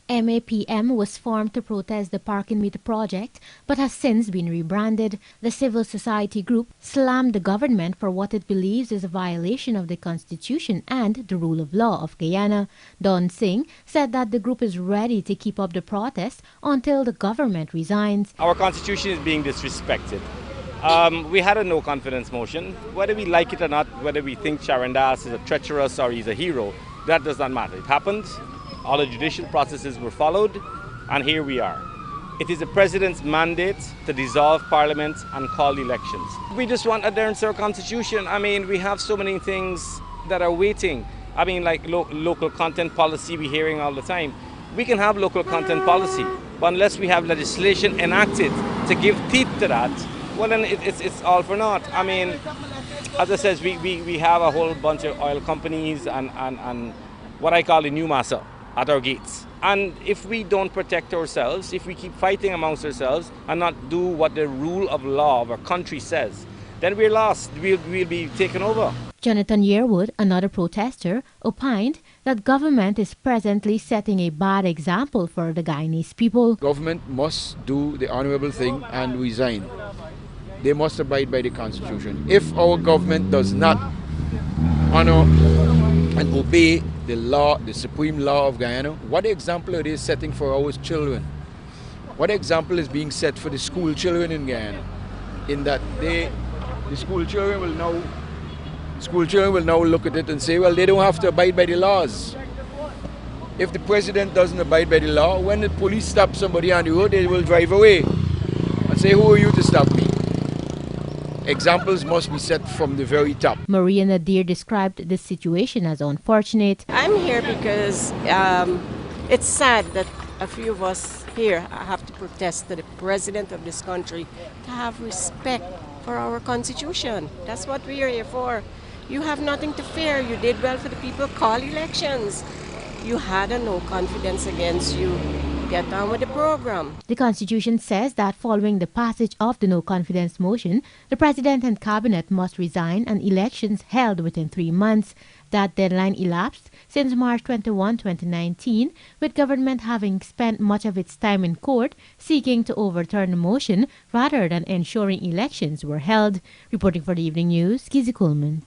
MAPM was formed to protest the parking meter project but has since been rebranded. The civil society group slammed the government for what it believes is a violation of the Constitution and the rule of law of Guyana. Don Singh said that the group is ready to keep up the protest until the government resigns. Our Constitution is being disrespected. We had a no confidence motion. Whether we like it or not, whether we think Sharon Das is a treacherous or he's a hero, that does not matter. It happened. All the judicial processes were followed, and here we are. It is the president's mandate to dissolve parliament and call elections. We just want adherence to our constitution. I mean, we have so many things that are waiting. I mean, like local content policy we're hearing all the time. We can have local content policy, but unless we have legislation enacted to give teeth to that, well, then it's all for naught. I mean, as I said, we have a whole bunch of oil companies and what I call the new massa at our gates. And if we don't protect ourselves, if we keep fighting amongst ourselves and not do what the rule of law of our country says, then we're lost. We'll be taken over. Jonathan Yearwood, another protester, opined that government is presently setting a bad example for the Guyanese people. Government must do the honorable thing and resign. They must abide by the Constitution. If our government does not honor and obey the law, the supreme law of Guyana, what example are they setting for our children? What example is being set for the school children in Guyana? In that the school children will now look at it and say, well, they don't have to abide by the laws. If the president doesn't abide by the law, when the police stop somebody on the road, they will drive away and say, who are you to stop me? Examples must be set from the very top. Maria Nadir described this situation as unfortunate. I'm here because it's sad that a few of us here have to protest to the president of this country to have respect for our Constitution. That's what we are here for. You have nothing to fear. You did well for the people. Call elections. You had a no confidence against you. Get on with the program. The Constitution says that following the passage of the no confidence motion, the President and Cabinet must resign and elections held within 3 months. That deadline elapsed since March 21, 2019, with government having spent much of its time in court seeking to overturn the motion rather than ensuring elections were held. Reporting for the Evening News, Kizzy Coleman.